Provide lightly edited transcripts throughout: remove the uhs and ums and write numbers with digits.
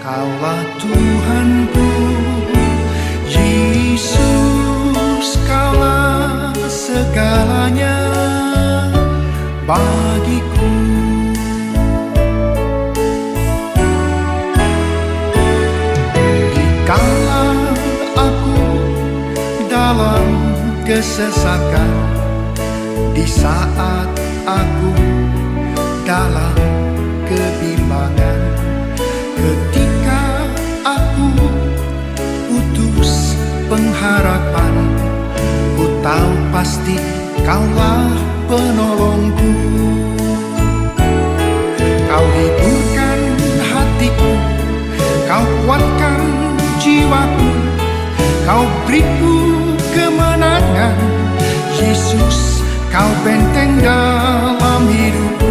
Kaulah Tuhanku, Yesus, Kaulah segalanya bagiku. Dikala aku dalam kesesakan, di saat aku dalam kebimbangan, ketika aku putus pengharapan, ku tahu pasti Kaulah penolongku. Kau hiburkan hatiku, Kau kuatkan jiwaku, Kau beriku kemenangan. Yesus, Kau benteng dalam hidupku.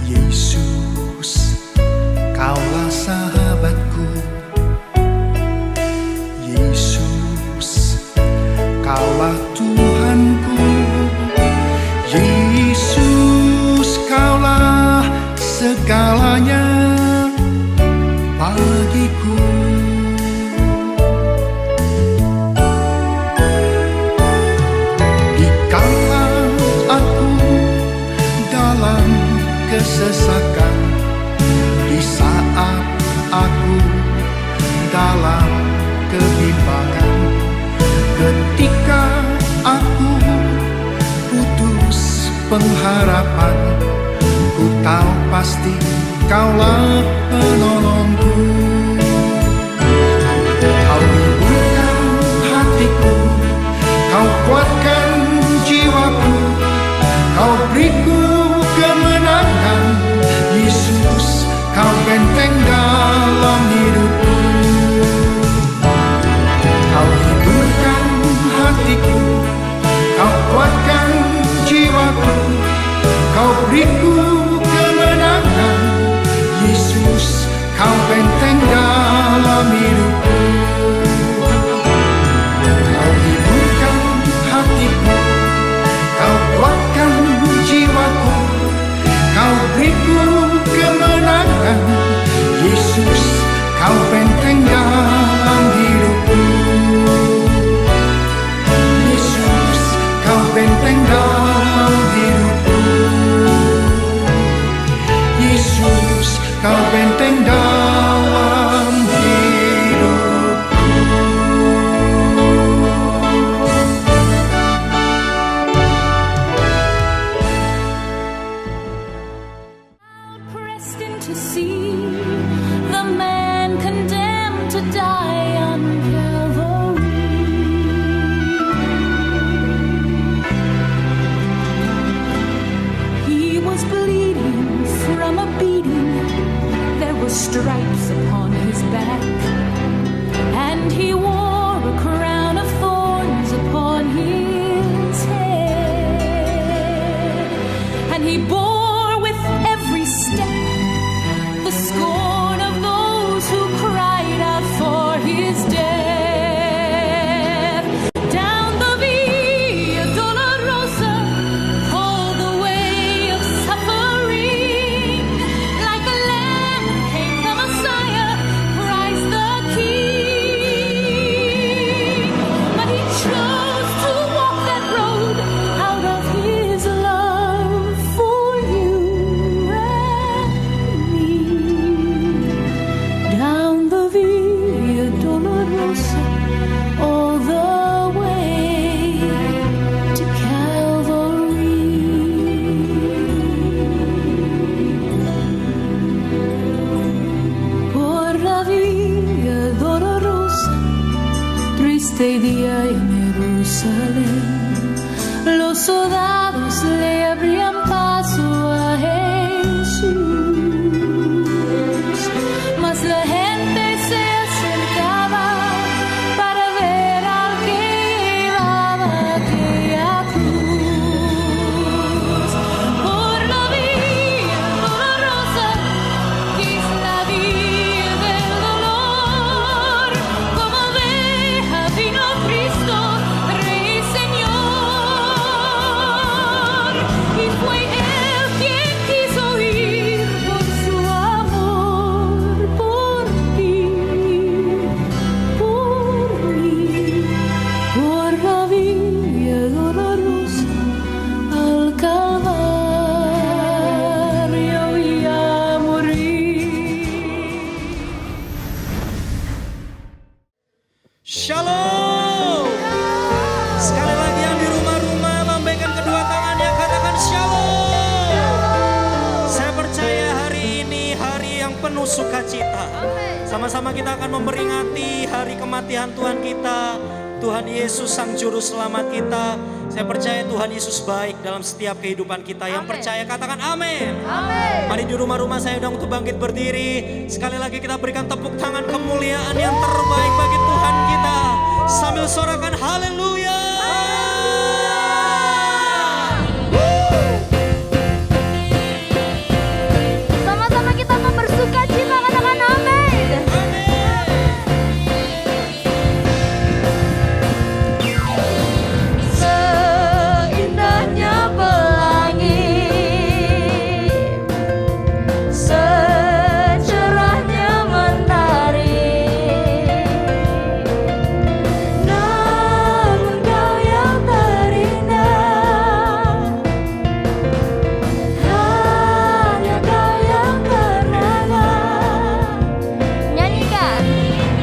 Yesus, Kaulah sahabatku. Yesus, Kaulah Tuhanku. Yesus, Kaulah segalanya bagiku. Dikala aku dalam kesesakan, di saat aku dalam kebimbangan, ketika aku putus pengharapan, ku tahu pasti Kaulah penolongku. Kau hiburkan hatiku, Kau kuatkan jiwaku, Kau beriku kemenangan. Yesus, Kau benteng dalam hidupku. Kau hiburkan hatiku, Kau kuatkan jiwaku, Kau beriku kemenangan. Yesus, Kau benteng dalam hidupku. Kau hiburkan hatiku, Kau kuatkan jiwaku, Kau beriku kemenangan. Yesus, Kau benteng dalam hidupku. Yesus, Kau benteng dalam hidupku. Yesus, Kau benteng dalam hidupku. Pressed in to see the man condemned to die on Calvary. He was bleeding from a beating, there were stripes upon his back, and he wore a crown of thorns upon his head, and he bore with every step the scorn of those who cried out for his death. Down the Via Dolorosa, all the way of suffering, like a lamb came the Messiah, Christ the King. But he chose to walk that road out of his love for you and me. Down the Via Dolorosa, all the way to Calvary. Por la Via Dolorosa, triste día en Jerusalén, los soldados le abrían paso a Jesús, mas la gente se acercaba para ver al que llevaba aquella cruz. Por la Via Dolorosa, que es la vía del dolor, penuh sukacita. Sama-sama kita akan memperingati hari kematian Tuhan kita, Tuhan Yesus Sang Juru Selamat kita. Saya percaya Tuhan Yesus baik dalam setiap kehidupan kita. Yang percaya katakan amin. Mari di rumah-rumah saya undang untuk bangkit berdiri. Sekali lagi kita berikan tepuk tangan kemuliaan yang terbaik bagi Tuhan kita. Sambil sorakan haleluya. Sama-sama kita membersukacita, katakan amin. Seindahnya pelangi, secerahnya mentari, namun kau yang terindah, hanya kau yang ternama. Nyanyikan.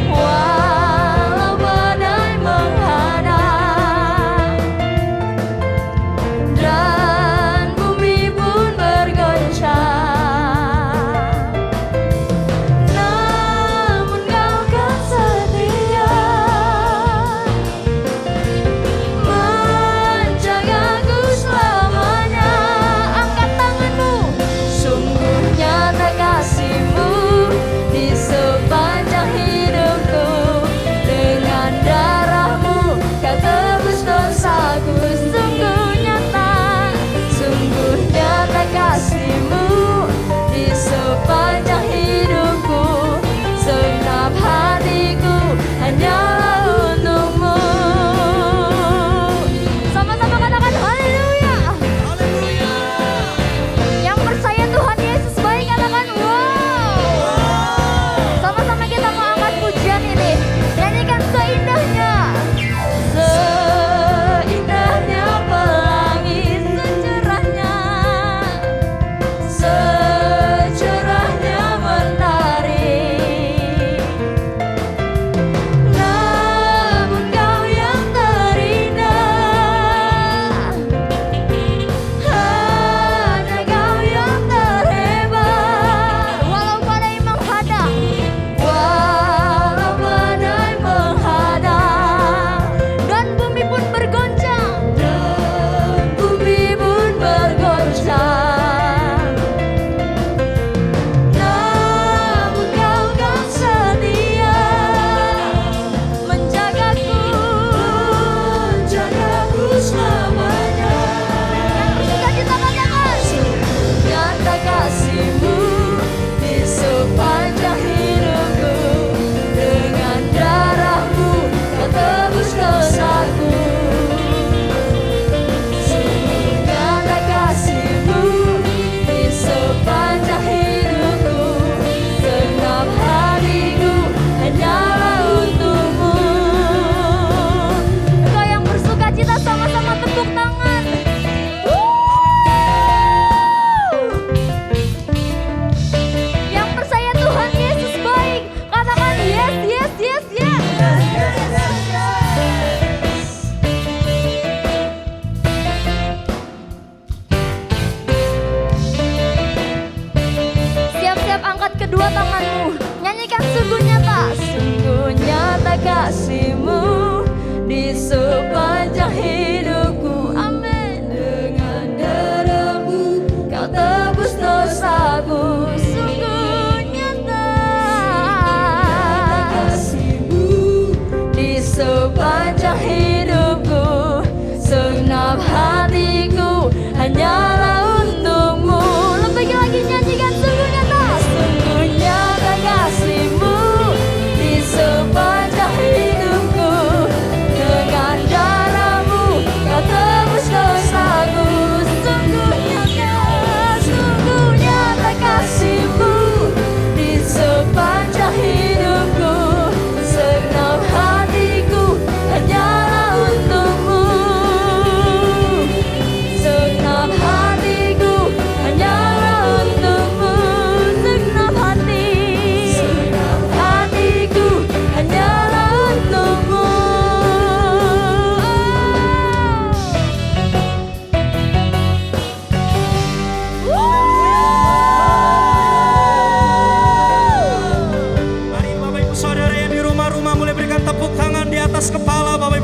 Walau badai menghadang dan bumi pun bergoncang, namun kau kan setia menjagaku selamanya. Angkat tanganmu, sungguh nyata kasih-Mu di sepanjang hidupku. Dengan darah-Mu kau tebus dosaku. Sungguh nyata kasih-Mu di sepanjang hidupku. Segenap hatiku hanyalah untuk-Mu. Sama-sama katakan haleluya. Yang percaya Tuhan Yesus baik katakan wow. Sama-sama kita mau angkat pujian ini. Nyanyikan seindahnya. Seindahnya pelangi, secerahnya, secerahnya mentari, namun kau yang terindah, hanya kau yang terhebat. Walau badai menghadang, walau badai menghadang dan bumi pun bergoncang, namun kau kan setia menjagaku selamanya. Yang bersukacita katakan nyata kasih-Mu di sepanjang hidupku. Dengan darah-Mu kau tebus dosaku. Sungguh nyata kasih-Mu di sepanjang hidupku. Segenap hatiku hanyalah untuk-Mu. Engkau yang bersukacita sama-sama tepuk tangan. Yang percaya Tuhan Yesus baik katakan yes, yes, yes, yes. Siap-siap angkat kedua tanganmu. Nyanyikan sungguh nyata kasih-Mu di sepanjang hidupku. Amin. Dengan darah-Mu kau tebus dosaku. Sungguh nyata kasih-Mu di sepanjang hidupku. Segenap hatiku hanyalah untuk-Mu. Lebih lagi nyanyikan sungguh nyata kasih-Mu di sepanjang hidupku.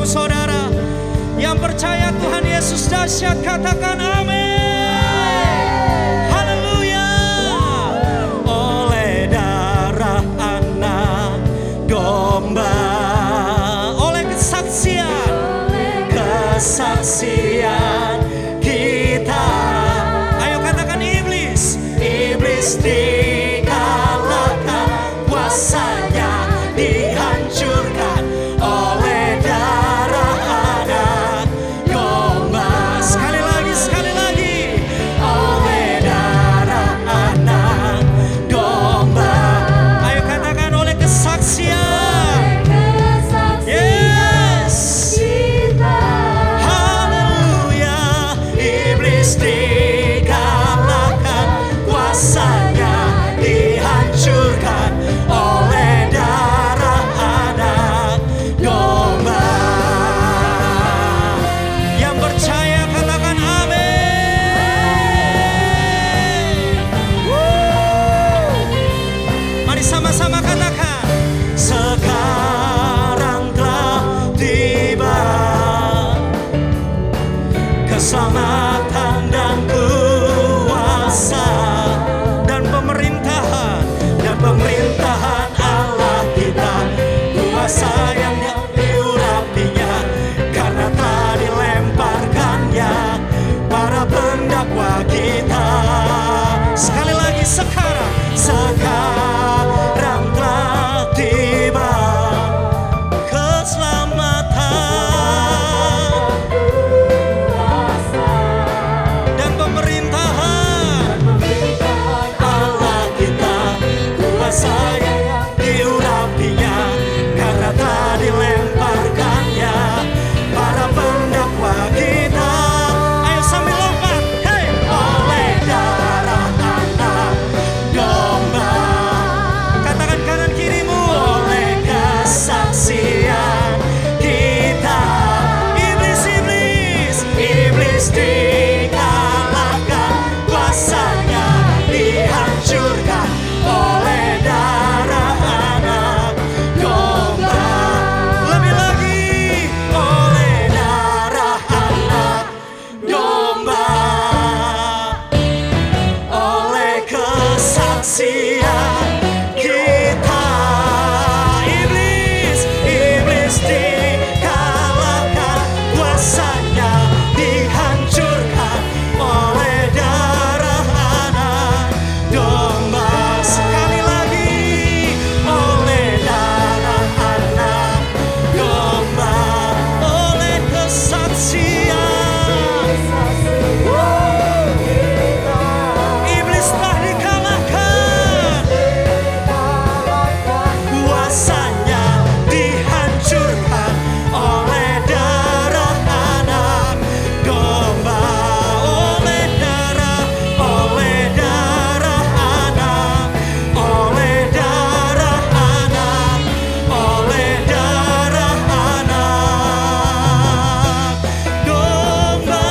Ibu Saudara. Yang percaya Tuhan Yesus dahsyat, katakan amin. Haleluya. Oleh darah anak domba, oleh kesaksian kita. Ayo katakan iblis dikalahkan, kuasanya dihancurkan oleh darah anak domba. Sekali lagi, oleh darah anak domba. Ayo katakan oleh kesaksian. Yes. Haleluya. Iblis dikalahkan, kuasanya dihancurkan oleh darah anak domba. Yang percaya katakan amin. Mari sama-sama katakan, sekarang telah tiba keselamatan dan kuasa dan pemerintahan Allah kita, kuasa yang diurapinya karena telah dilemparkannya para pendakwa kita. Sekali lagi, sekarang telah tiba keselamatan dan pemerintahan Allah kita, kuasa yang diurapinya karena telah dilemparkannya para pendakwa kita. Ayo sambil lompat, hey! Oleh darah anak domba. Katakan kanan kirimu, oleh kesaksian kita. Iblis dikalahkan, kuasanya dihancurkan oleh darah anak domba. Lebih lagi, oleh darah anak domba, oleh kesaksian kita. Iblis dikalahkan, kuasanya dihancurkan oleh darah anak domba. Sekali lagi, oleh darah anak domba, oleh kesaksian. Iblis telah dikalahkan, kuasanya dihancurkan oleh darah anak domba. Oleh darah anak, oleh darah anak, oleh darah anak domba.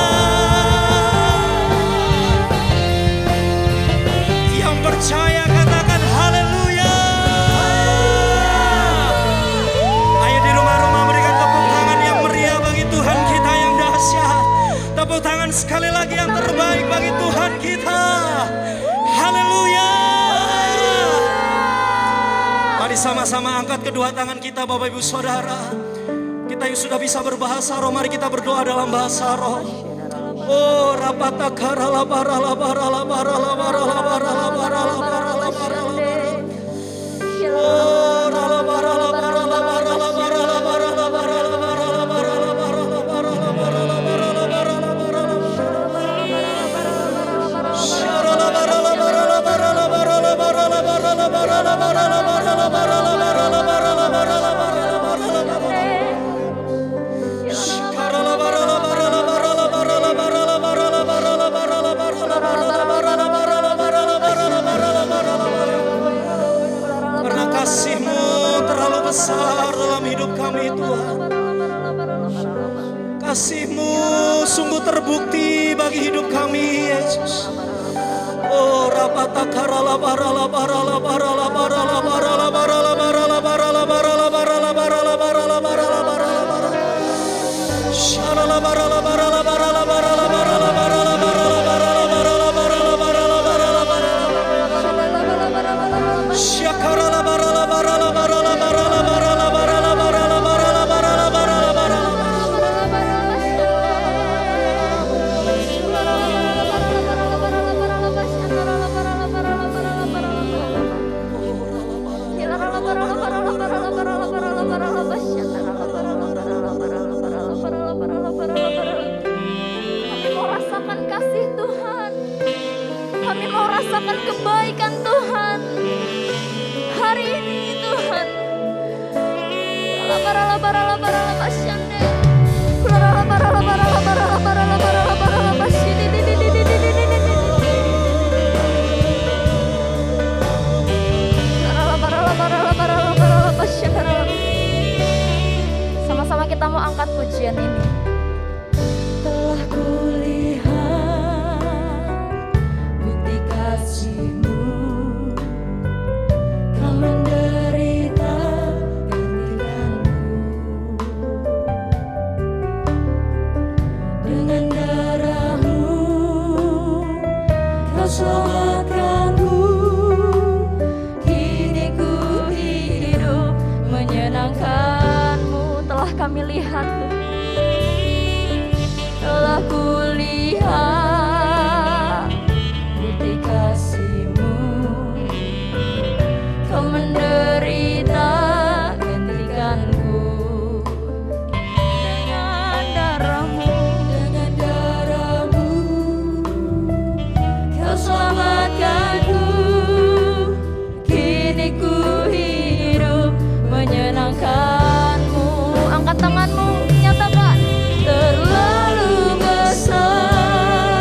Yang percaya katakan haleluya. Ayo di rumah-rumah berikan tepuk tangan yang meriah bagi Tuhan kita yang dahsyat. Tepuk tangan sekali lagi yang terbaik bagi Tuhan kita. Haleluya. Mari sama-sama angkat kedua tangan kita, Bapak Ibu Saudara. Kita yang sudah bisa berbahasa roh, mari kita berdoa dalam bahasa roh. Oh, rapatakara labara labara labara labara labara labara labara labara labara. Oh, labara labara labara labara labara labara labara labara labara labara labara labara labara labara labara. Shara labara labara labara labara labara labara labara labara labara labara labara labara labara labara labara labara. Shikara labara labara labara labara labara labara labara labara labara labara labara labara labara labara labara labara labara. Karena kasih-Mu terlalu besar dalam hidup kami Tuhan. Kasih-Mu sungguh terbukti bagi hidup kami Yesus. Oh, rapatakara labara labara labara labara labara labara labara labara labara labara labara labara labara labara labara. merasakan kebaikan Tuhan hari ini Tuhan. Sama-sama kita mau angkat pujian ini. Telah kulihat bukti kasih-Mu, Kau menderita gantikanku. Dengan darah-Mu Kau selamatkanku. Kini ku hidup menyenangkan-Mu. Telah kami lihat Tuhan, telah kulihat bukti kasih-Mu, Kau menderita gantikanku. Dengan darah-Mu Kau selamatkanku. Kini ku hidup menyenangkan-Mu. Angkat tanganmu, nyatakan terlalu besar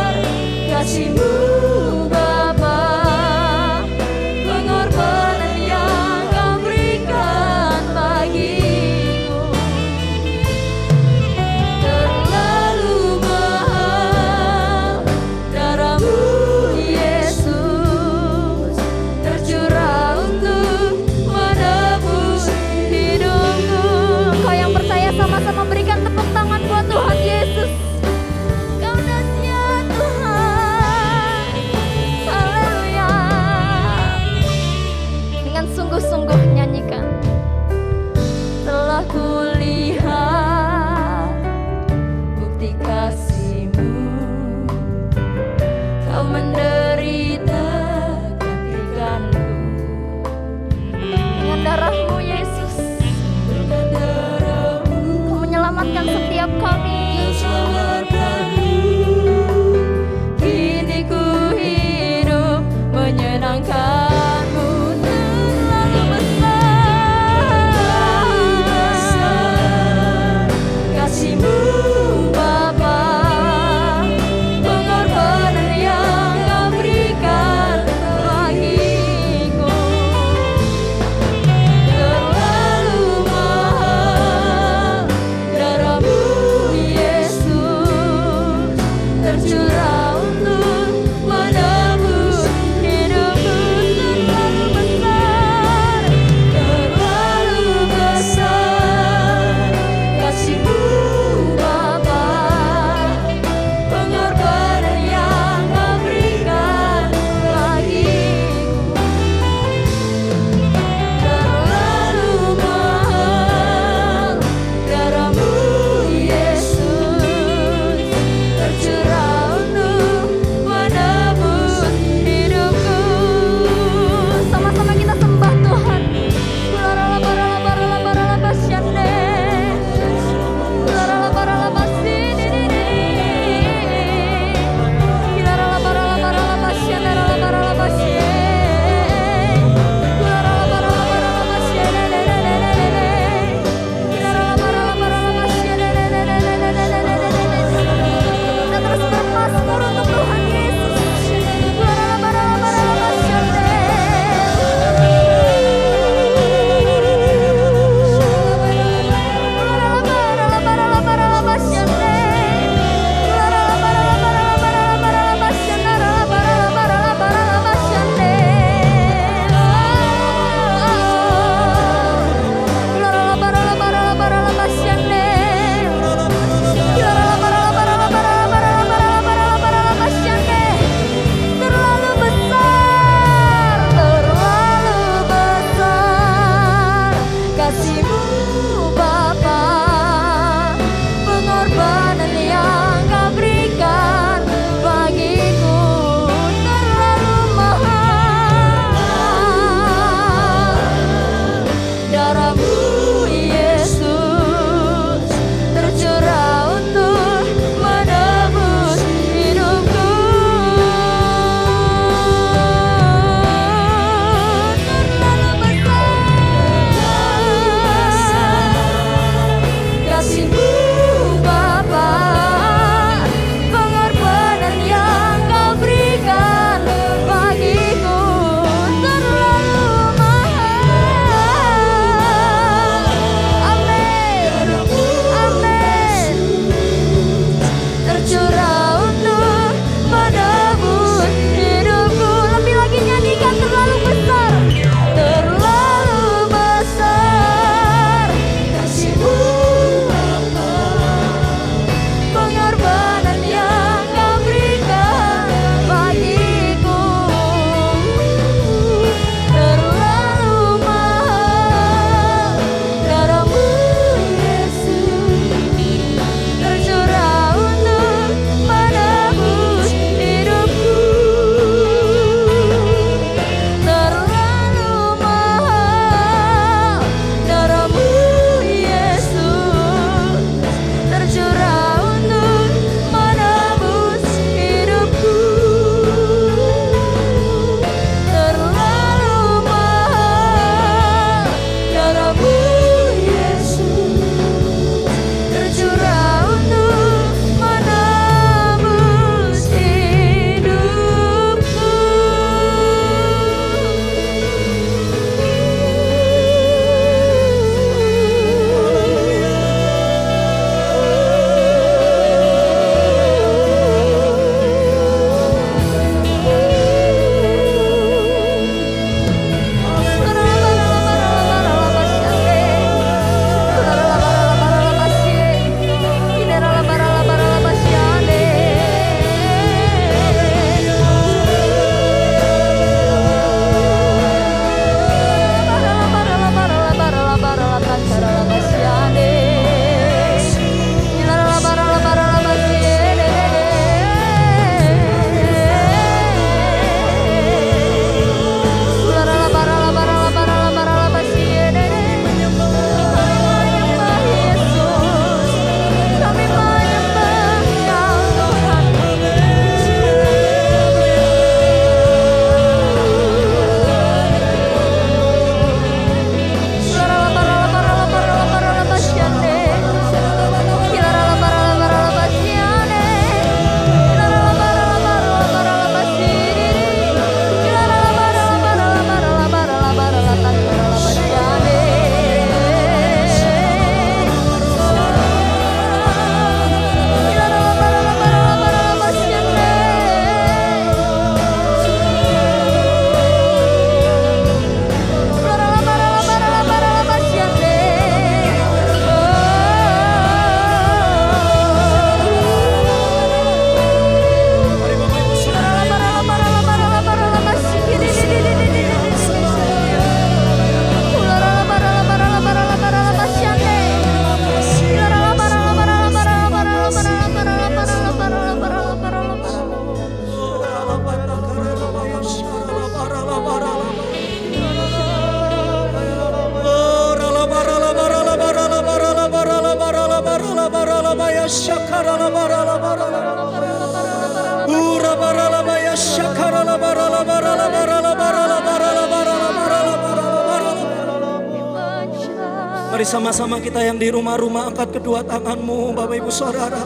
Mari sama-sama kita yang di rumah-rumah angkat kedua tanganmu Bapak Ibu Saudara.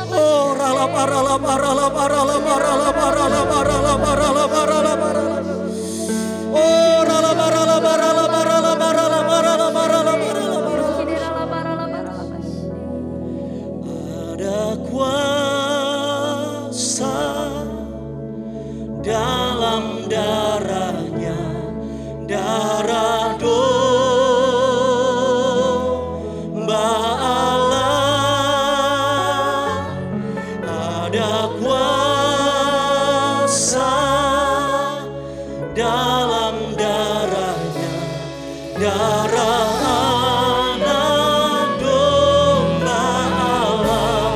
Oh ralap aralap aralap aralap aralap aralap aralap aralap aralap aralap. Oh ralap aralap aralap aralap aralap aralap aralap aralap. Ada kuasa dalam darahnya, darah domba Allah. Ada kuasa dalam darahnya, darah anak domba Allah.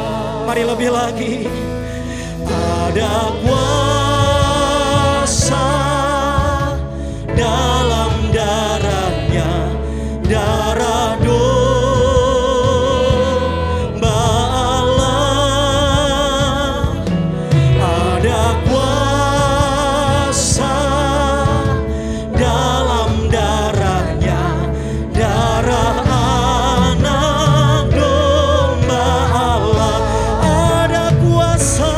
Mari lebih lagi. Ada kuasa dalam darahnya, darah domba Allah. Ada kuasa dalam darahnya, darah anak domba Allah. Ada kuasa.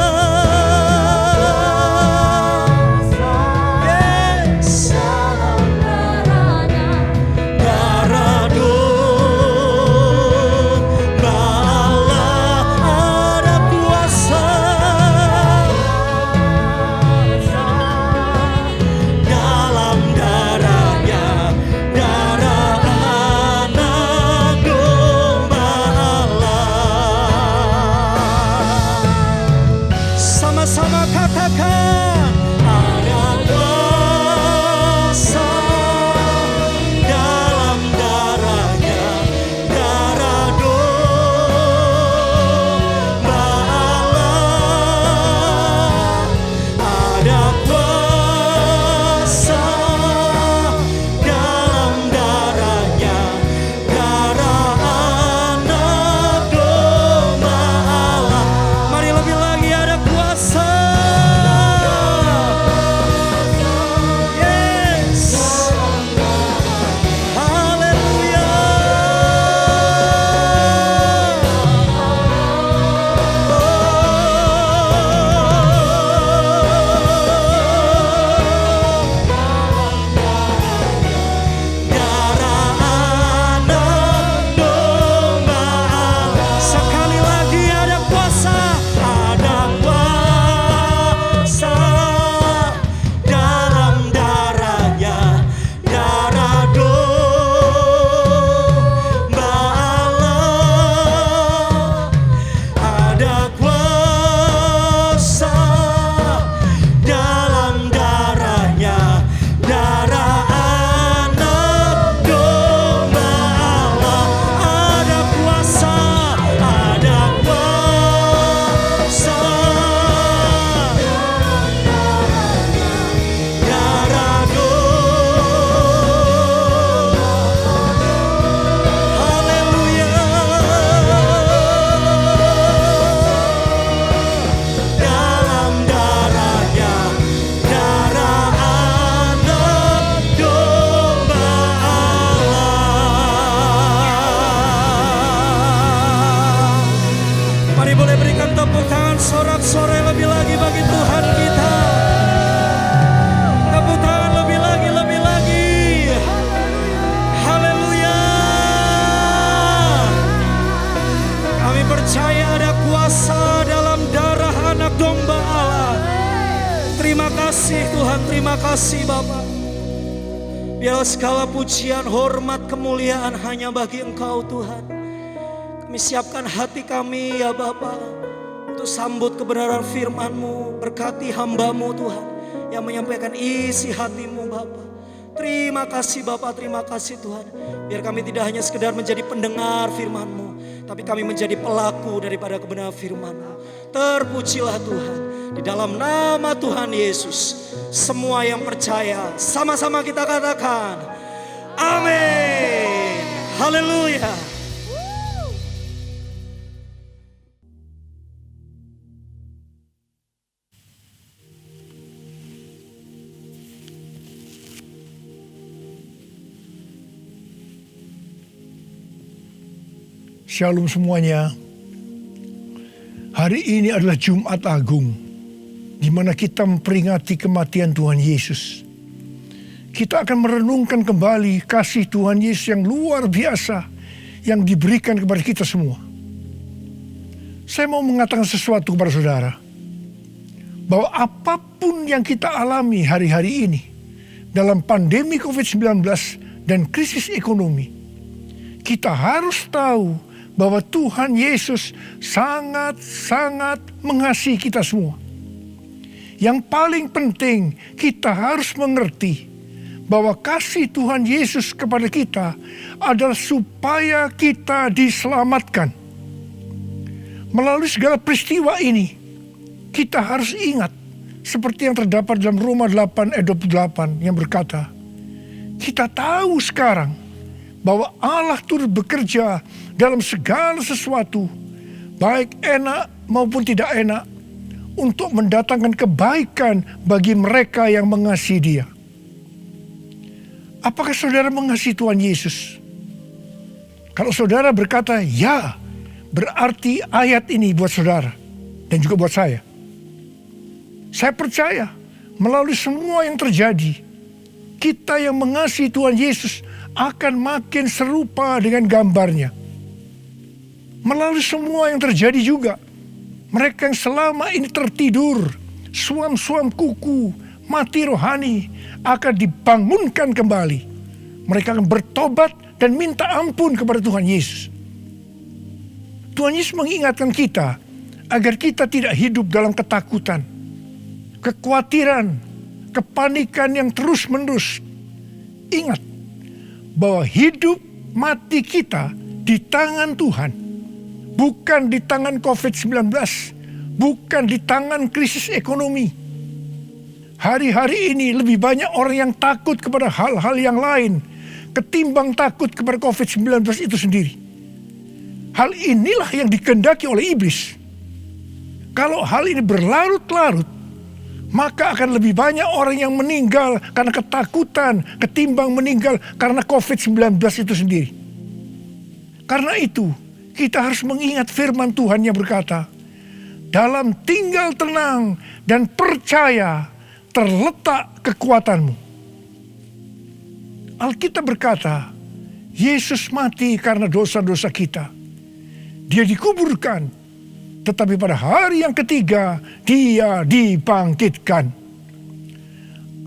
Sama-sama katakan, ada kuasa dalam darahnya, darah domba Allah. Ada kuasa dalam darahnya, darah anak domba Allah. Mari lebih lagi, ada kuasa. Yes. Haleluya. Darah anak domba Allah. Sekali lagi, ada kuasa. Ada kuasa dalam darahnya, darah domba Allah. Ada kuasa dalam darahnya, darah anak domba Allah. Ada kuasa, ada kuasa darah domba. Haleluya. Dalam darahnya, darah anak domba Allah. Mari boleh berikan tepuk tangan sorak-sorai lebih lagi bagi Tuhan kita. Tepuk tangan lebih lagi, lebih lagi. Haleluya. Kami percaya ada kuasa dalam darah anak domba Allah. Terima kasih Tuhan, terima kasih Bapa. Biar segala pujian, hormat, kemuliaan hanya bagi Engkau Tuhan. Kami siapkan hati kami ya Bapa, untuk sambut kebenaran firman-Mu. Berkati hamba-Mu Tuhan, yang menyampaikan isi hati-Mu Bapa. Terima kasih Bapa, terima kasih Tuhan. Biar kami tidak hanya sekedar menjadi pendengar firman-Mu, tapi kami menjadi pelaku daripada kebenaran firman-Mu. Terpujilah Tuhan. Di dalam nama Tuhan Yesus, semua yang percaya sama-sama kita katakan amin. Haleluya. Shalom semuanya. Hari ini adalah Jumat Agung, di mana kita memperingati kematian Tuhan Yesus. Kita akan merenungkan kembali kasih Tuhan Yesus yang luar biasa yang diberikan kepada kita semua. Saya mau mengatakan sesuatu kepada saudara, bahwa apapun yang kita alami hari-hari ini dalam pandemi COVID-19 dan krisis ekonomi, kita harus tahu bahwa Tuhan Yesus sangat-sangat mengasihi kita semua. Yang paling penting, kita harus mengerti bahwa kasih Tuhan Yesus kepada kita adalah supaya kita diselamatkan. Melalui segala peristiwa ini, kita harus ingat seperti yang terdapat dalam Roma 8 ayat 28 yang berkata, kita tahu sekarang bahwa Allah turut bekerja dalam segala sesuatu, baik enak maupun tidak enak, untuk mendatangkan kebaikan bagi mereka yang mengasihi Dia. Apakah saudara mengasihi Tuhan Yesus? Kalau saudara berkata ya, berarti ayat ini buat saudara dan juga buat saya. Saya percaya melalui semua yang terjadi, kita yang mengasihi Tuhan Yesus akan makin serupa dengan gambarnya. Melalui semua yang terjadi juga, mereka yang selama ini tertidur, suam-suam kuku, mati rohani, akan dibangunkan kembali. Mereka akan bertobat dan minta ampun kepada Tuhan Yesus. Tuhan Yesus mengingatkan kita agar kita tidak hidup dalam ketakutan, kekhawatiran, kepanikan yang terus-menerus. Ingat bahwa hidup mati kita di tangan Tuhan, bukan di tangan COVID-19, bukan di tangan krisis ekonomi. Hari-hari ini lebih banyak orang yang takut kepada hal-hal yang lain ketimbang takut kepada COVID-19 itu sendiri. Hal inilah yang dikehendaki oleh iblis. Kalau hal ini berlarut-larut, maka akan lebih banyak orang yang meninggal karena ketakutan ketimbang meninggal karena COVID-19 itu sendiri. Karena itu, kita harus mengingat firman Tuhan yang berkata, dalam tinggal tenang dan percaya terletak kekuatanmu. Alkitab berkata, Yesus mati karena dosa-dosa kita. Dia dikuburkan, tetapi pada hari yang ketiga, Dia dibangkitkan.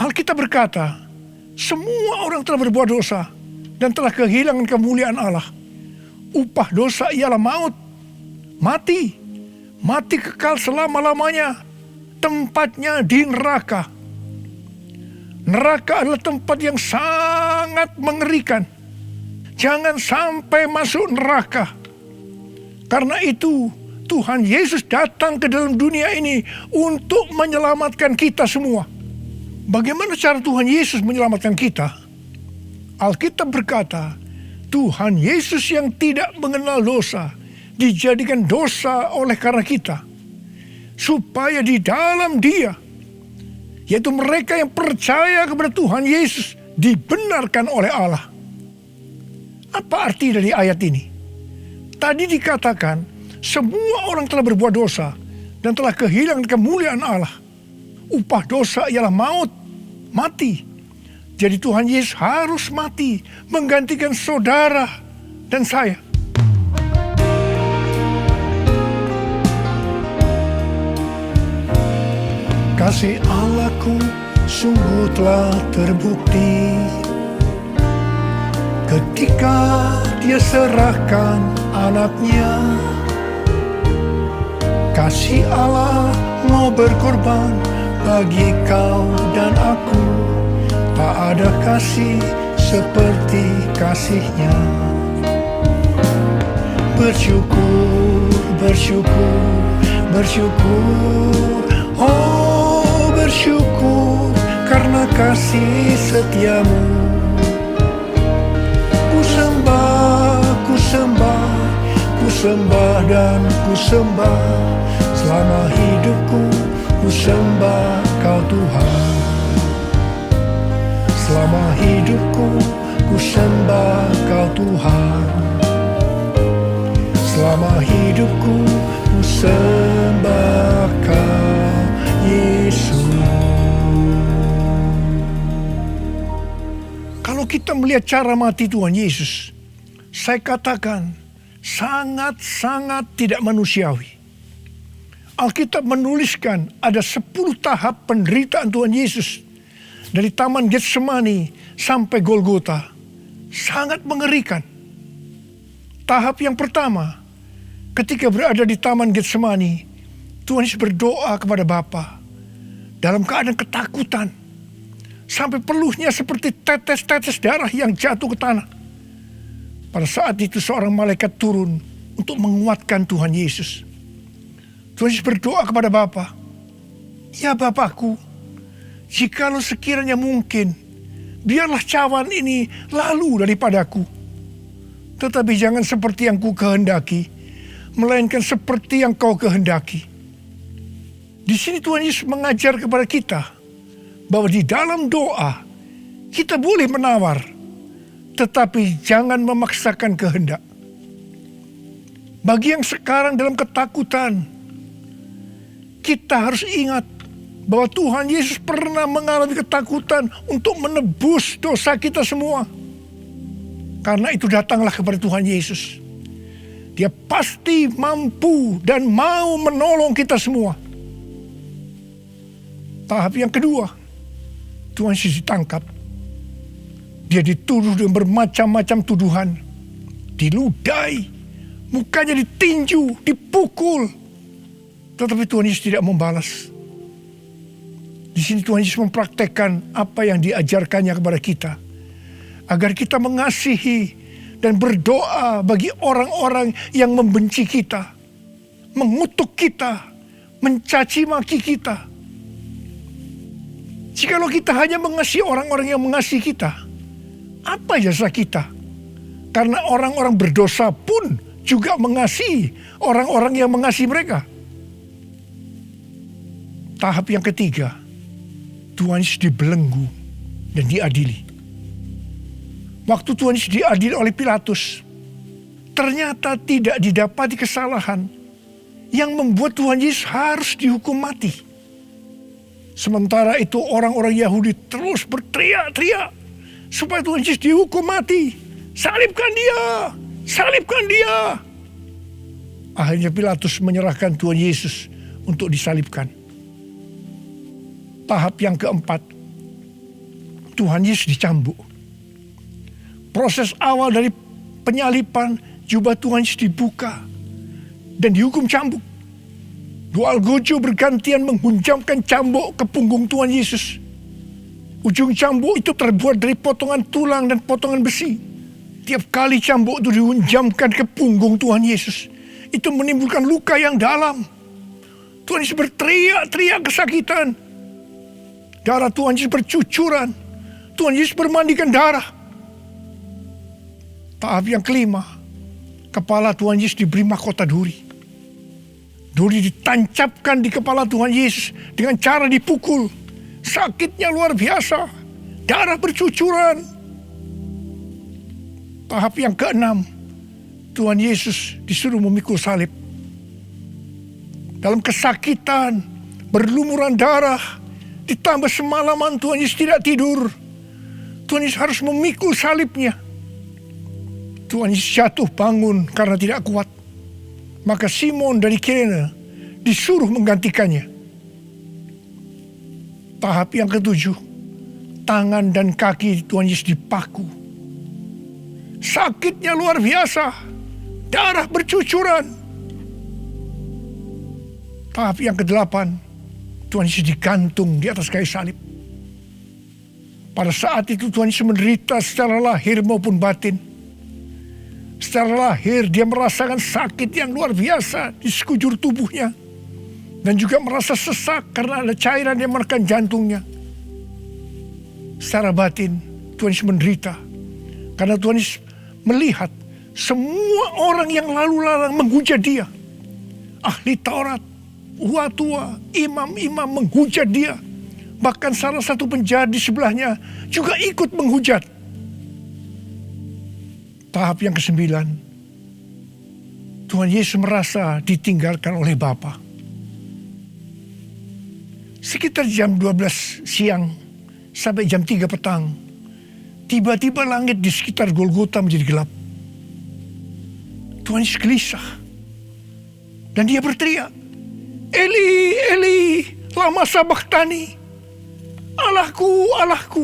Alkitab berkata, semua orang telah berbuat dosa dan telah kehilangan kemuliaan Allah. Upah dosa ialah maut, mati kekal selama-lamanya, tempatnya di neraka. Neraka adalah tempat yang sangat mengerikan. Jangan sampai masuk neraka. Karena itu Tuhan Yesus datang ke dalam dunia ini untuk menyelamatkan kita semua. Bagaimana cara Tuhan Yesus menyelamatkan kita? Alkitab berkata, Tuhan Yesus yang tidak mengenal dosa dijadikan dosa oleh karena kita, supaya di dalam Dia, yaitu mereka yang percaya kepada Tuhan Yesus, dibenarkan oleh Allah. Apa arti dari ayat ini? Tadi dikatakan semua orang telah berbuat dosa dan telah kehilangan kemuliaan Allah. Upah dosa ialah maut, mati. Jadi Tuhan Yesus harus mati menggantikan saudara dan saya. Kasih Allahku sungguh telah terbukti ketika Dia serahkan anaknya. Kasih Allah mau berkorban bagi kau dan aku. Tak ada kasih seperti kasih-Nya. Bersyukur, bersyukur, bersyukur. Oh, bersyukur karena kasih setiamu. Ku sembah, ku sembah, ku sembah dan ku sembah. Selama hidupku ku sembah kau Tuhan. Selama hidupku ku sembah kau Tuhan. Selama hidupku ku sembah Kau Yesus. Kalau kita melihat cara mati Tuhan Yesus, saya katakan sangat-sangat tidak manusiawi. Alkitab menuliskan ada 10 tahap penderitaan Tuhan Yesus. Dari Taman Getsemani sampai Golgota. Sangat mengerikan. Tahap yang pertama, ketika berada di Taman Getsemani, Tuhan Yesus berdoa kepada Bapa dalam keadaan ketakutan. Sampai peluhnya seperti tetes-tetes darah yang jatuh ke tanah. Pada saat itu seorang malaikat turun untuk menguatkan Tuhan Yesus. Tuhan Yesus berdoa kepada Bapa, "Ya Bapakku, jikalau sekiranya mungkin, biarlah cawan ini lalu daripadaku. Tetapi jangan seperti yang ku kehendaki, melainkan seperti yang Kau kehendaki." Di sini Tuhan Yesus mengajar kepada kita bahwa di dalam doa kita boleh menawar, tetapi jangan memaksakan kehendak. Bagi yang sekarang dalam ketakutan, kita harus ingat bahwa Tuhan Yesus pernah mengalami ketakutan untuk menebus dosa kita semua. Karena itu datanglah kepada Tuhan Yesus. Dia pasti mampu dan mau menolong kita semua. Tahap yang kedua, Tuhan Yesus ditangkap. Dia dituduh dengan bermacam-macam tuduhan. Diludahi, mukanya ditinju, dipukul. Tetapi Tuhan Yesus tidak membalas. Di sini Tuhan Yesus mempraktekkan apa yang diajarkannya kepada kita. Agar kita mengasihi dan berdoa bagi orang-orang yang membenci kita. Mengutuk kita, mencaci maki kita. Jikalau kita hanya mengasihi orang-orang yang mengasihi kita, apa jasa kita? Karena orang-orang berdosa pun juga mengasihi orang-orang yang mengasihi mereka. Tahap yang ketiga, Tuhan Yesus dibelenggu dan diadili. Waktu Tuhan Yesus diadili oleh Pilatus, ternyata tidak didapati kesalahan yang membuat Tuhan Yesus harus dihukum mati. Sementara itu orang-orang Yahudi terus berteriak-teriak supaya Tuhan Yesus dihukum mati. Salibkan dia! Salibkan dia! Akhirnya Pilatus menyerahkan Tuhan Yesus untuk disalibkan. Tahap yang keempat, Tuhan Yesus dicambuk. Proses awal dari penyalipan, jubah Tuhan Yesus dibuka dan dihukum cambuk. Dua algojo bergantian menghunjamkan cambuk ke punggung Tuhan Yesus. Ujung cambuk itu terbuat dari potongan tulang dan potongan besi. Tiap kali cambuk itu dihunjamkan ke punggung Tuhan Yesus, itu menimbulkan luka yang dalam. Tuhan Yesus berteriak-teriak kesakitan. Darah Tuhan Yesus bercucuran. Tuhan Yesus bermandikan darah. Tahap yang kelima, kepala Tuhan Yesus diberi mahkota duri. Duri ditancapkan di kepala Tuhan Yesus dengan cara dipukul. Sakitnya luar biasa. Darah bercucuran. Tahap yang keenam, Tuhan Yesus disuruh memikul salib. Dalam kesakitan, berlumuran darah, ditambah semalaman Tuhan Yesus tidak tidur. Tuhan Yesus harus memikul salibnya. Tuhan Yesus jatuh bangun karena tidak kuat. Maka Simon dari Kirene disuruh menggantikannya. Tahap yang ketujuh, tangan dan kaki Tuhan Yesus dipaku. Sakitnya luar biasa. Darah bercucuran. Tahap yang kedelapan, Tuhan Yesus digantung di atas kayu salib. Pada saat itu Tuhan Yesus menderita secara lahir maupun batin. Secara lahir dia merasakan sakit yang luar biasa di sekujur tubuhnya. Dan juga merasa sesak karena ada cairan yang menekan jantungnya. Secara batin Tuhan Yesus menderita. Karena Tuhan Yesus melihat semua orang yang lalu lalang menghujat dia. Ahli Taurat, tua-tua, imam-imam menghujat dia. Bahkan salah satu penjahat di sebelahnya juga ikut menghujat. Tahap yang ke-9, Tuhan Yesus merasa ditinggalkan oleh Bapa. Sekitar jam 12 siang sampai jam 3 petang, tiba-tiba langit di sekitar Golgota menjadi gelap. Tuhan Yesus gelisah. Dan dia berteriak, Eli, Eli, lama sabachthani. Allahku, Allahku,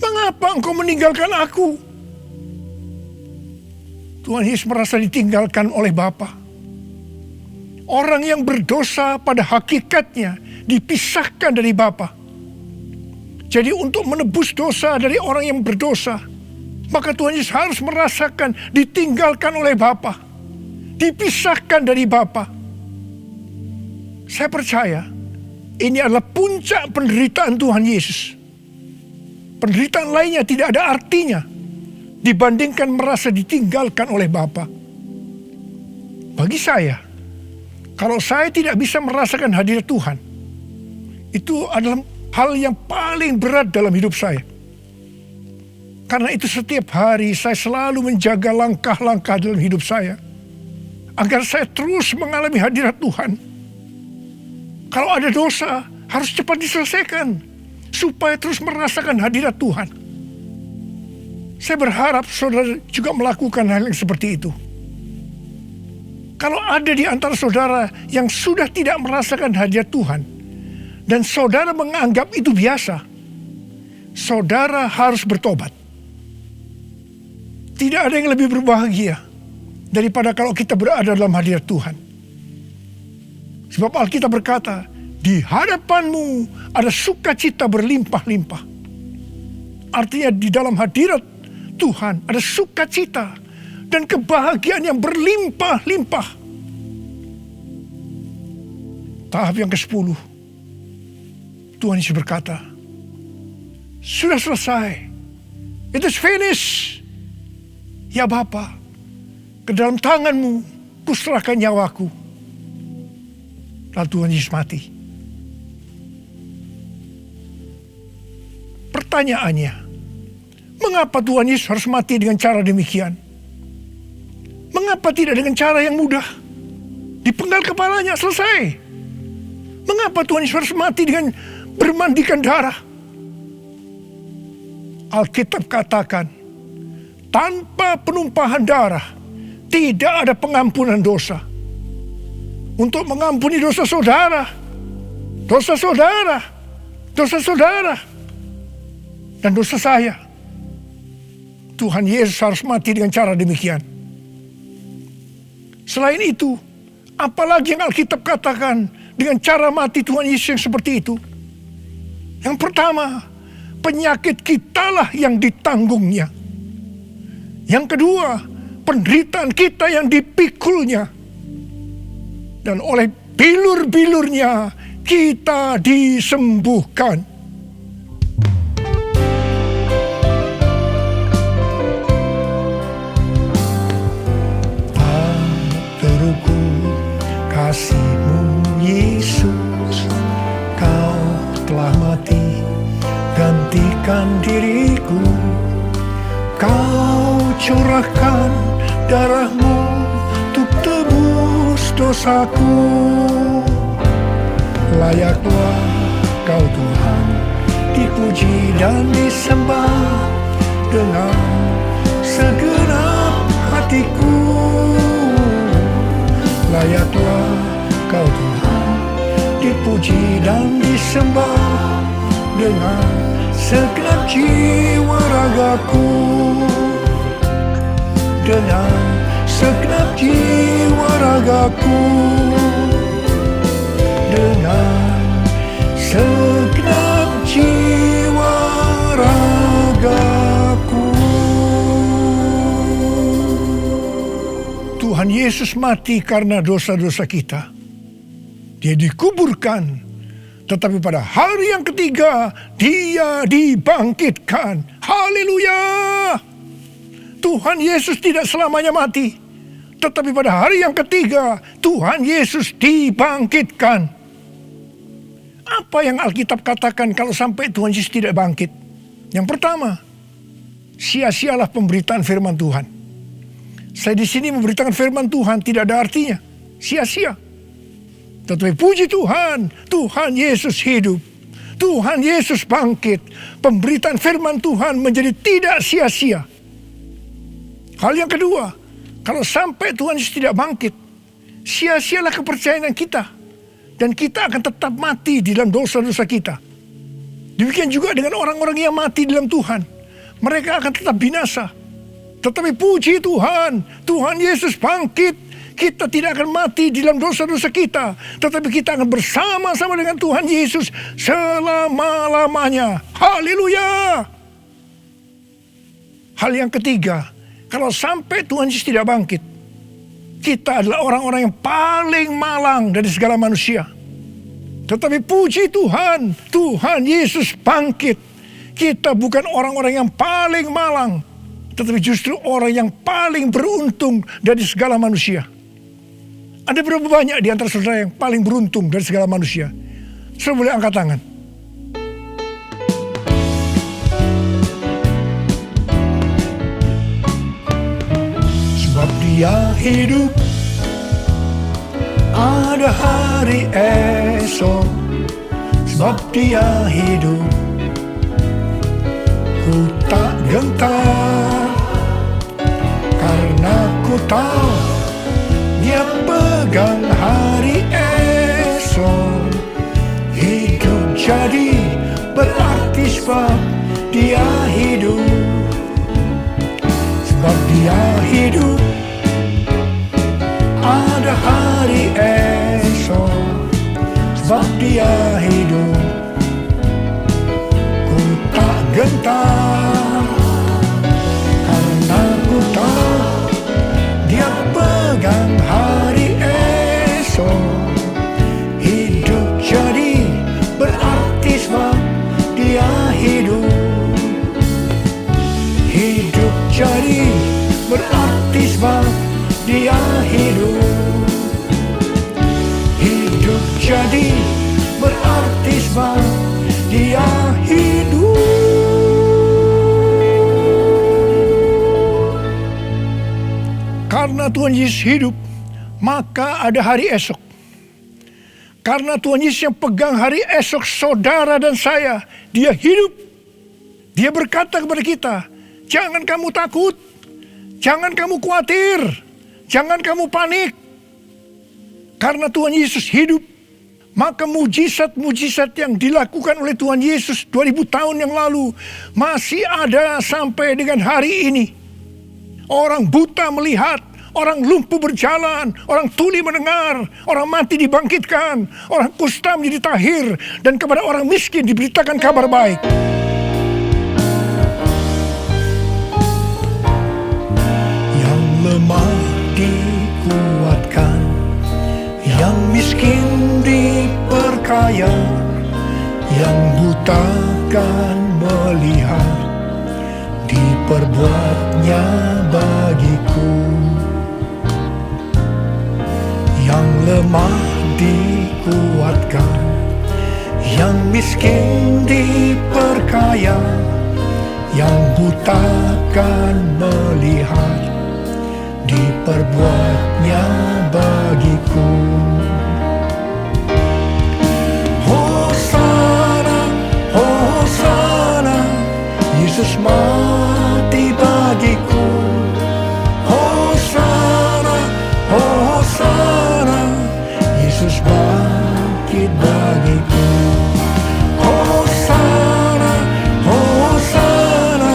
mengapa engkau meninggalkan aku? Tuhan Yesus merasa ditinggalkan oleh Bapa. Orang yang berdosa pada hakikatnya dipisahkan dari Bapa. Jadi untuk menebus dosa dari orang yang berdosa, maka Tuhan Yesus harus merasakan ditinggalkan oleh Bapa, dipisahkan dari Bapa. Saya percaya ini adalah puncak penderitaan Tuhan Yesus. Penderitaan lainnya tidak ada artinya dibandingkan merasa ditinggalkan oleh Bapa. Bagi saya, kalau saya tidak bisa merasakan hadirat Tuhan, itu adalah hal yang paling berat dalam hidup saya. Karena itu setiap hari saya selalu menjaga langkah-langkah dalam hidup saya, agar saya terus mengalami hadirat Tuhan. Kalau ada dosa, harus cepat diselesaikan, supaya terus merasakan hadirat Tuhan. Saya berharap saudara juga melakukan hal yang seperti itu. Kalau ada di antara saudara yang sudah tidak merasakan hadirat Tuhan, dan saudara menganggap itu biasa, saudara harus bertobat. Tidak ada yang lebih berbahagia daripada kalau kita berada dalam hadirat Tuhan. Sebab Alkitab berkata, di hadapanmu ada sukacita berlimpah-limpah. Artinya di dalam hadirat Tuhan ada sukacita dan kebahagiaan yang berlimpah-limpah. Tahap yang ke-10, Tuhan Yesus berkata, sudah selesai. It is finished. Ya Bapa, ke dalam tanganmu kuserahkan nyawaku. Lalu Tuhan Yesus mati. Pertanyaannya, mengapa Tuhan Yesus harus mati dengan cara demikian? Mengapa tidak dengan cara yang mudah? Dipenggal kepalanya, selesai. Mengapa Tuhan Yesus harus mati dengan bermandikan darah? Alkitab katakan, tanpa penumpahan darah, tidak ada pengampunan dosa. Untuk mengampuni dosa saudara, dosa saudara, dosa saudara, dan dosa saya, Tuhan Yesus harus mati dengan cara demikian. Selain itu, apalagi yang Alkitab katakan dengan cara mati Tuhan Yesus yang seperti itu? Yang pertama, penyakit kitalah yang ditanggungnya. Yang kedua, penderitaan kita yang dipikulnya. Dan oleh bilur-bilurnya kita disembuhkan. Terukur kasih-Mu Yesus, Kau telah mati gantikan diriku. Kau curahkan darah-Mu untuk tebus dosaku. Layaklah Kau Tuhan dipuji dan disembah dengan segenap hatiku. Layaklah Kau Tuhan dipuji dan disembah dengan segenap jiwa ragaku. Dengan segenap jiwa ragaku. Dengan segenap jiwa ragaku. Tuhan Yesus mati karena dosa-dosa kita. Dia dikuburkan, tetapi pada hari yang ketiga Dia dibangkitkan. Haleluya! Tuhan Yesus tidak selamanya mati, tetapi pada hari yang ketiga Tuhan Yesus dibangkitkan. Apa yang Alkitab katakan kalau sampai Tuhan Yesus tidak bangkit? Yang pertama, sia-sialah pemberitaan firman Tuhan. Saya di sini memberitakan firman Tuhan tidak ada artinya, sia-sia. Tetapi puji Tuhan, Tuhan Yesus hidup. Tuhan Yesus bangkit. Pemberitaan firman Tuhan menjadi tidak sia-sia. Hal yang kedua, kalau sampai Tuhan Yesus tidak bangkit, sia-sialah kepercayaan kita. Dan kita akan tetap mati di dalam dosa-dosa kita. Demikian juga dengan orang-orang yang mati di dalam Tuhan. Mereka akan tetap binasa. Tetapi puji Tuhan, Tuhan Yesus bangkit. Kita tidak akan mati di dalam dosa-dosa kita. Tetapi kita akan bersama-sama dengan Tuhan Yesus selama-lamanya. Haleluya. Hal yang ketiga, kalau sampai Tuhan Yesus tidak bangkit, kita adalah orang-orang yang paling malang dari segala manusia. Tetapi puji Tuhan, Tuhan Yesus bangkit. Kita bukan orang-orang yang paling malang, tetapi justru orang yang paling beruntung dari segala manusia. Ada berapa banyak di antara saudara yang paling beruntung dari segala manusia? Saudara boleh angkat tangan. Sebab Dia hidup, ada hari esok. Sebab Dia hidup, ku tak gentar, karena ku tahu Dia pegang hari esok. Hidup jadi berarti sebab Dia hidup. Sebab Dia hidup, ada hari esok. Sebab Dia hidup, ku tak gentar, karena ku tahu Dia pegang hari esok. Hidup jadi berarti sebab Dia hidup. Hidup jadi berarti sebab Dia hidup. Hidup jadi berarti sebab Dia hidup. Karena Tuhan Yesus hidup, maka ada hari esok. Karena Tuhan Yesus yang pegang hari esok saudara dan saya, Dia hidup. Dia berkata kepada kita, jangan kamu takut, jangan kamu khawatir, jangan kamu panik. Karena Tuhan Yesus hidup, maka mujizat-mujizat yang dilakukan oleh Tuhan Yesus 2000 tahun yang lalu masih ada sampai dengan hari ini. Orang buta melihat, orang lumpuh berjalan, orang tuli mendengar, orang mati dibangkitkan, orang kusta menjadi tahir, dan kepada orang miskin diberitakan kabar baik. Yang lemah dikuatkan, yang miskin diperkaya, yang buta kan melihat, diperbuatnya bagiku. Yang lemah dikuatkan, yang miskin diperkaya, yang buta kan melihat, diperbuatnya bagiku. Hosana, Hosana, Yesus mati bagiku. Hosana, Hosana, Yesus bangkit bagiku. Hosana, Hosana,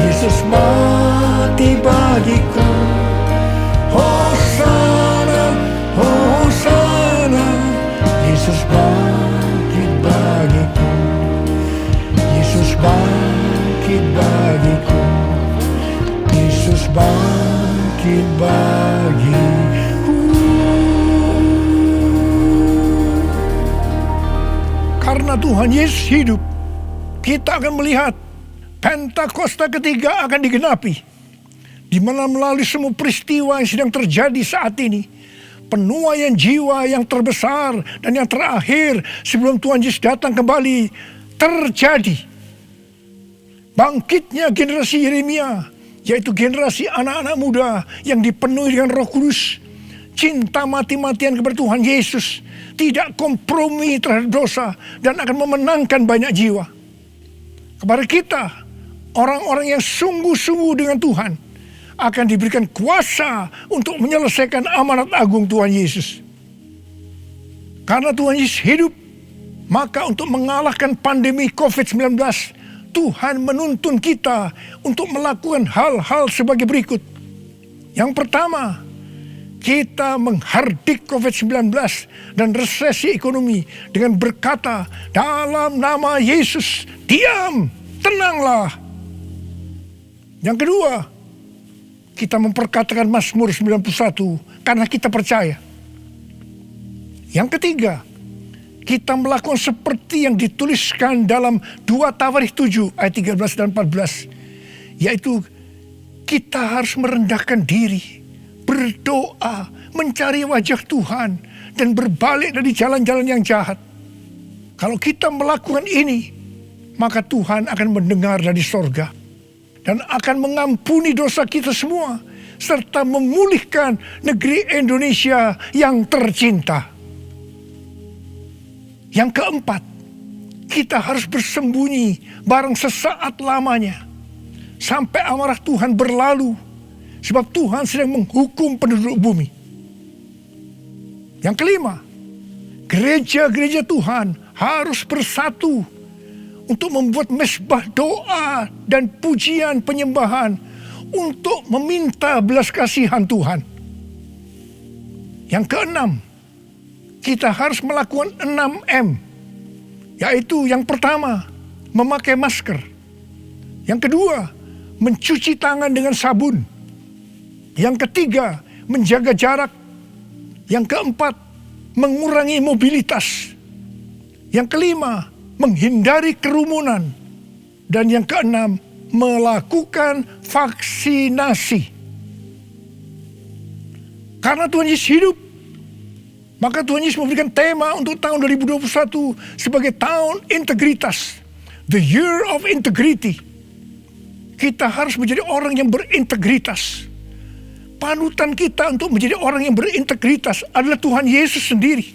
Yesus mati bagiku. Hosana, Hosana, Yesus bangkit bagiku. Yesus bangkit bagiku. Yesus bangkit bagiku. Karena Tuhan Yesus hidup, kita akan melihat Pentakosta ketiga akan digenapi, di mana melalui semua peristiwa yang sedang terjadi saat ini, penuaian jiwa yang terbesar dan yang terakhir sebelum Tuhan Yesus datang kembali terjadi. Bangkitnya generasi Yeremia yaitu generasi anak-anak muda yang dipenuhi dengan Roh Kudus, cinta mati-matian kepada Tuhan Yesus, tidak kompromi terhadap dosa, dan akan memenangkan banyak jiwa. Kepada kita, orang-orang yang sungguh-sungguh dengan Tuhan, akan diberikan kuasa untuk menyelesaikan amanat agung Tuhan Yesus. Karena Tuhan Yesus hidup, maka untuk mengalahkan pandemi COVID-19, Tuhan menuntun kita untuk melakukan hal-hal sebagai berikut. Yang pertama, kita menghardik COVID-19 dan resesi ekonomi dengan berkata, dalam nama Yesus, diam, tenanglah. Yang kedua, kita memperkatakan Mazmur 91 karena kita percaya. Yang ketiga, kita melakukan seperti yang dituliskan dalam 2 Tawarikh 7 ayat 13 dan 14. Yaitu kita harus merendahkan diri, berdoa, mencari wajah Tuhan, dan berbalik dari jalan-jalan yang jahat. Kalau kita melakukan ini, maka Tuhan akan mendengar dari sorga dan akan mengampuni dosa kita semua, serta memulihkan negeri Indonesia yang tercinta. Yang keempat, kita harus bersembunyi barang sesaat lamanya sampai amarah Tuhan berlalu, sebab Tuhan sedang menghukum penduduk bumi. Yang kelima, gereja-gereja Tuhan harus bersatu untuk membuat mezbah doa dan pujian penyembahan untuk meminta belas kasihan Tuhan. Yang keenam, kita harus melakukan 6M, yaitu yang pertama, memakai masker. Yang kedua, mencuci tangan dengan sabun. Yang ketiga, menjaga jarak. Yang keempat, mengurangi mobilitas. Yang kelima, menghindari kerumunan. Dan yang keenam, melakukan vaksinasi. Karena Tuhan Yesus hidup, maka Tuhan Yesus memberikan tema untuk tahun 2021 sebagai tahun integritas. The Year of Integrity. Kita harus menjadi orang yang berintegritas. Panutan kita untuk menjadi orang yang berintegritas adalah Tuhan Yesus sendiri.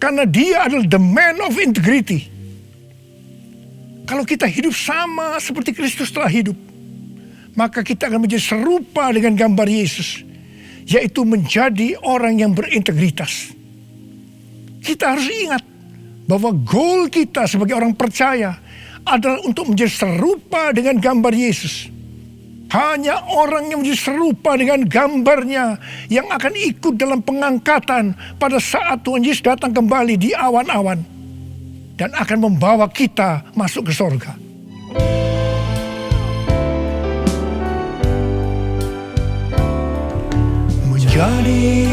Karena dia adalah the man of integrity. Kalau kita hidup sama seperti Kristus telah hidup, maka kita akan menjadi serupa dengan gambar Yesus, yaitu menjadi orang yang berintegritas. Kita harus ingat bahwa goal kita sebagai orang percaya adalah untuk menjadi serupa dengan gambar Yesus. Hanya orang yang menjadi serupa dengan gambarnya yang akan ikut dalam pengangkatan pada saat Tuhan Yesus datang kembali di awan-awan dan akan membawa kita masuk ke sorga. Menjadi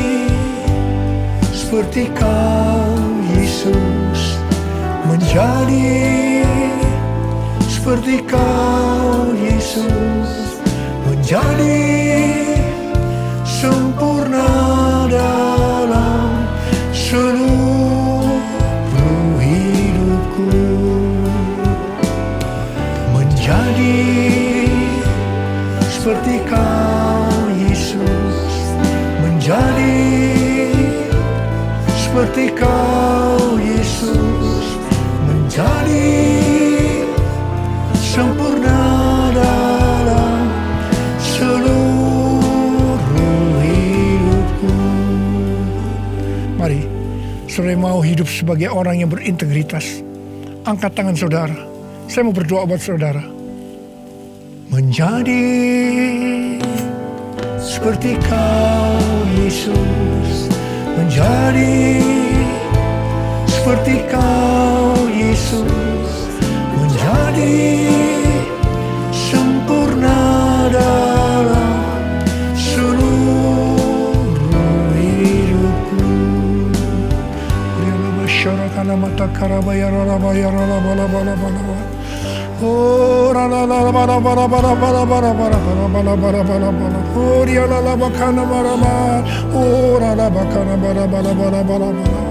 seperti Kau Yesus, menjadi seperti Kau Yesus, menjadi sempurna dalam seluruh hidupku, menjadi seperti Kau Yesus, menjadi seperti Kau Yesus, menjadi sempurna dalam seluruh hidupku. Mari, saudara mau hidup sebagai orang yang berintegritas. Angkat tangan saudara. Saya mau berdoa buat saudara. Menjadi seperti Kau Yesus, menjadi seperti Kau Yesus, menjadi sempurna dalam seluruh hidupku. Syarakan mata karabaya ralabaya ralabalabalabalabala. Oh ralabalabalabalabalabalabalabalabalabalabala. Oh rialalabakana barabala. Oh ralabakana balabalabalabalabala.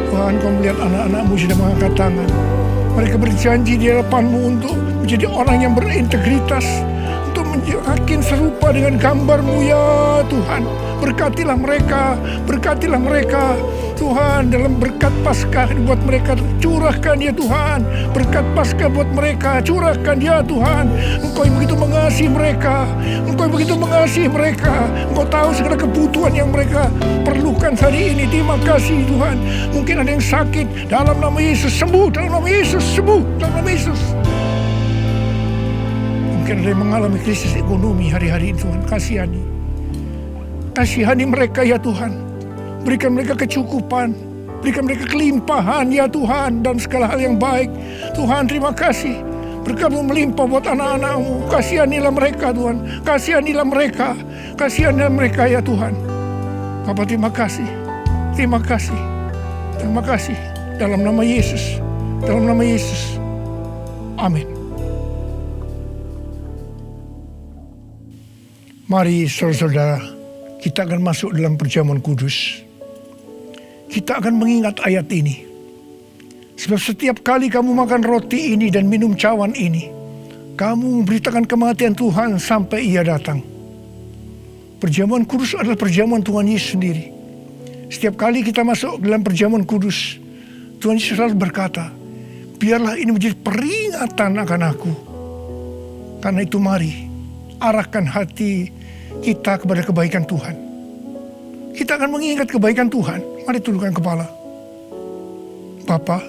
Tuhan, Kau melihat anak-anak-Mu sudah mengangkat tangan. Mereka berjanji di hadapan-Mu untuk menjadi orang yang berintegritas, untuk makin serupa dengan gambar-Mu ya Tuhan. Berkatilah mereka Tuhan, dalam berkat Paskah buat mereka curahkan ya Tuhan. Berkat Paskah buat mereka curahkan ya Tuhan. Engkau yang begitu mengasihi mereka, Engkau tahu segala kebutuhan yang mereka perlukan hari ini. Terima kasih Tuhan. Mungkin ada yang sakit, dalam nama Yesus sembuh, dalam nama Yesus sembuh, dalam nama Yesus. Mungkin ada yang mengalami krisis ekonomi hari-hari ini, Tuhan kasihani mereka ya Tuhan. Berikan mereka kecukupan, berikan mereka kelimpahan ya Tuhan, dan segala hal yang baik. Tuhan terima kasih, berkat-Mu melimpah buat anak-anak-Mu. Kasihanilah mereka Tuhan, kasihanilah mereka ya Tuhan. Bapa terima kasih, dalam nama Yesus, amin. Mari saudara-saudara, kita akan masuk dalam perjamuan kudus. Kita akan mengingat ayat ini. Sebab setiap kali kamu makan roti ini dan minum cawan ini, kamu memberitakan kematian Tuhan sampai Ia datang. Perjamuan kudus adalah perjamuan Tuhan Yesus sendiri. Setiap kali kita masuk dalam perjamuan kudus, Tuhan Yesus selalu berkata, biarlah ini menjadi peringatan akan aku. Karena itu mari arahkan hati kita kepada kebaikan Tuhan. Kita akan mengingat kebaikan Tuhan. Mari tundukkan kepala. Bapa,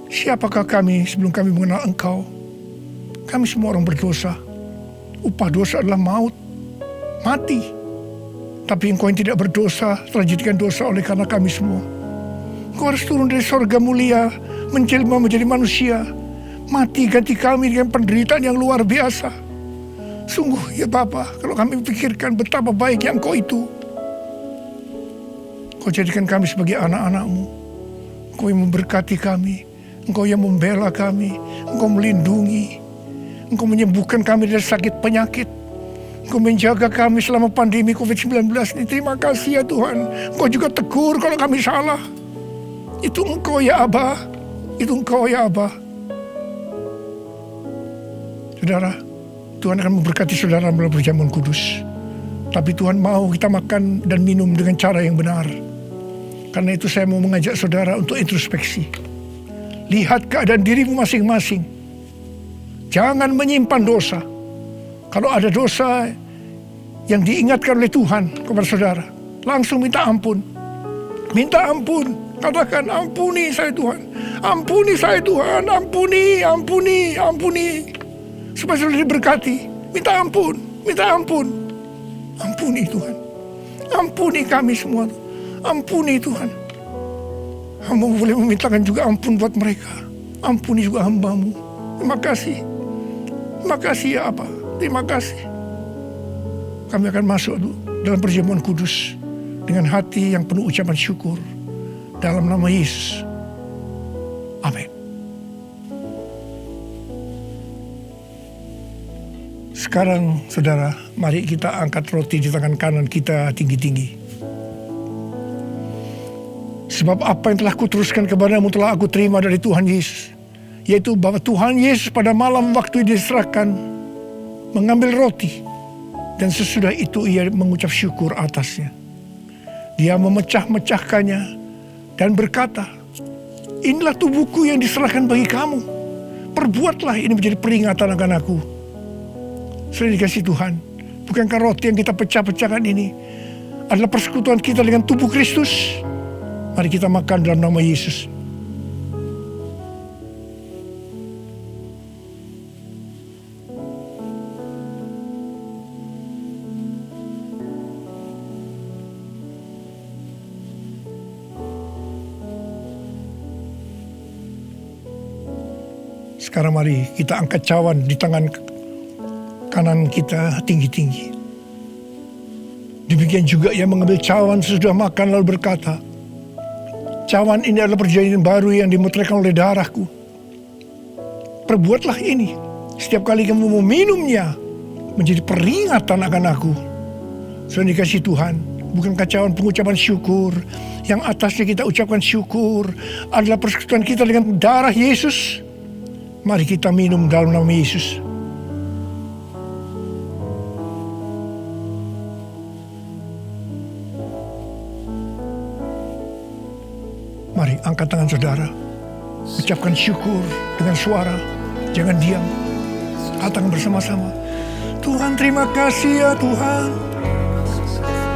siapakah kami sebelum kami mengenal Engkau? Kami semua orang berdosa. Upah dosa adalah maut, mati. Tapi Engkau yang tidak berdosa telah dijadikan dosa oleh karena kami semua. Engkau harus turun dari sorga mulia, menjelma menjadi manusia, mati ganti kami dengan penderitaan yang luar biasa. Sungguh ya Bapa, kalau kami pikirkan betapa baiknya Engkau itu. Engkau jadikan kami sebagai anak-anak-Mu. Engkau yang memberkati kami, Engkau yang membela kami, Engkau melindungi, Engkau menyembuhkan kami dari sakit penyakit, Engkau menjaga kami selama pandemi COVID-19 ini. Terima kasih ya Tuhan. Engkau juga tegur kalau kami salah. Itu Engkau ya Abah, itu Engkau ya Abah. Saudara, Tuhan akan memberkati saudara melalui perjamuan kudus. Tapi Tuhan mau kita makan dan minum dengan cara yang benar. Karena itu saya mau mengajak saudara untuk introspeksi. Lihat keadaan dirimu masing-masing. Jangan menyimpan dosa. Kalau ada dosa yang diingatkan oleh Tuhan kepada saudara, langsung minta ampun. Minta ampun. Katakan, ampuni saya Tuhan. Ampuni saya Tuhan. Ampuni. Supaya saudara diberkati. Minta ampun. Ampuni Tuhan. Ampuni kami semua. Ampuni Tuhan. Hamba boleh memintakan juga ampun buat mereka. Ampuni juga hamba-Mu. Terima kasih. Terima kasih ya Abah. Terima kasih. Kami akan masuk dalam perjamuan kudus dengan hati yang penuh ucapan syukur. Dalam nama Yesus. Amin. Sekarang saudara, mari kita angkat roti di tangan kanan kita tinggi-tinggi. Sebab apa yang telah kuteruskan kepadamu telah aku terima dari Tuhan Yesus. Yaitu bahwa Tuhan Yesus pada malam waktu diserahkan mengambil roti. Dan sesudah itu ia mengucap syukur atasnya. Dia memecah-mecahkannya dan berkata, inilah tubuhku yang diserahkan bagi kamu. Perbuatlah ini menjadi peringatan akan aku. Sudah dikasih Tuhan, bukankah roti yang kita pecah-pecahkan ini adalah persekutuan kita dengan tubuh Kristus? Mari kita makan dalam nama Yesus. Sekarang mari kita angkat cawan di tangan kanan kita tinggi-tinggi. Demikian juga ia mengambil cawan sesudah makan lalu berkata, cawan ini adalah perjanjian baru yang dimeteraikan oleh darahku. Perbuatlah ini setiap kali kamu meminumnya menjadi peringatan akan aku. Sudah dikasih Tuhan, bukankah cawan pengucapan syukur yang atasnya kita ucapkan syukur adalah persekutuan kita dengan darah Yesus? Mari kita minum dalam nama Yesus. angkat tangan saudara. Ucapkan syukur dengan suara. Jangan diam. Angkat tangan bersama-sama. Tuhan, terima kasih ya Tuhan.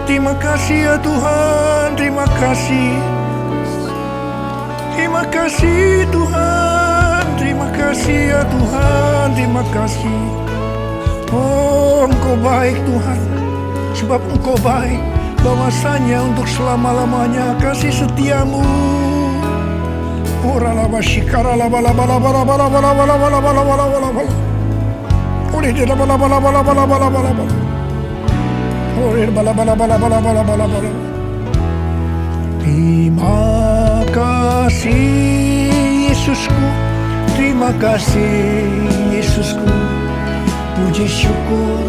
Terima kasih ya Tuhan. Terima kasih. Terima kasih Tuhan. Terima kasih ya Tuhan. Terima kasih. Oh, Engkau baik Tuhan. Sebab Engkau baik. Bahwasanya untuk selama-lamanya kasih setiamu. Ora laba shikara laba laba laba laba laba laba laba laba laba laba laba. Ore de laba laba laba laba laba laba laba. Ore laba laba laba laba laba laba laba. Terima kasih Yesusku. Terima kasih Yesusku. Puji syukur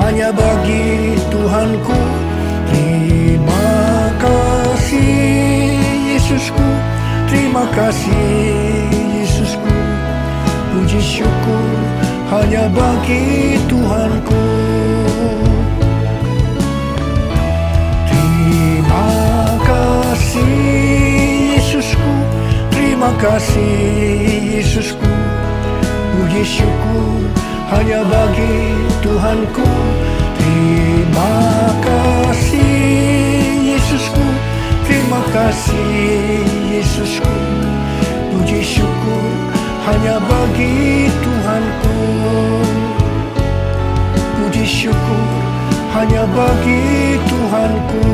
hanya bagi Tuhanku. Terima kasih Yesusku. Terima kasih Yesusku. Puji syukur hanya bagi Tuhanku. Terima kasih Yesusku. Terima kasih Yesusku. Puji syukur hanya bagi Tuhanku. Terima kasih Yesusku. Terima kasih Yesusku. Puji syukur hanya bagi Tuhanku. Puji syukur hanya bagi Tuhanku.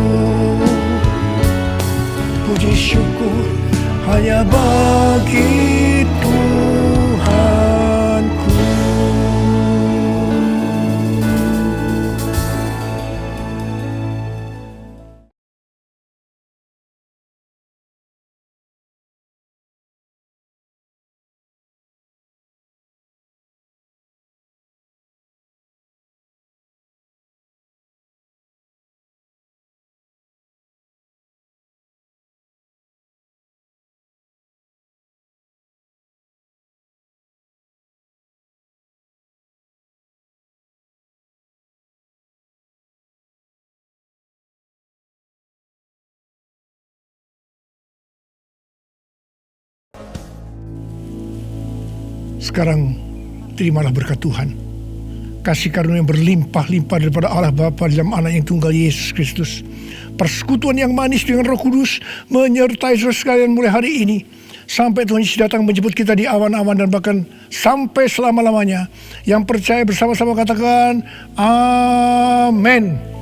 Puji syukur hanya bagi Tuhanku. Sekarang terimalah berkat Tuhan. Kasih karunia yang berlimpah-limpah daripada Allah Bapa dalam Anak yang tunggal Yesus Kristus. Persekutuan yang manis dengan Roh Kudus menyertai saudara sekalian mulai hari ini. Sampai Tuhan Yesus datang menjemput kita di awan-awan dan bahkan sampai selama-lamanya. Yang percaya bersama-sama katakan amin.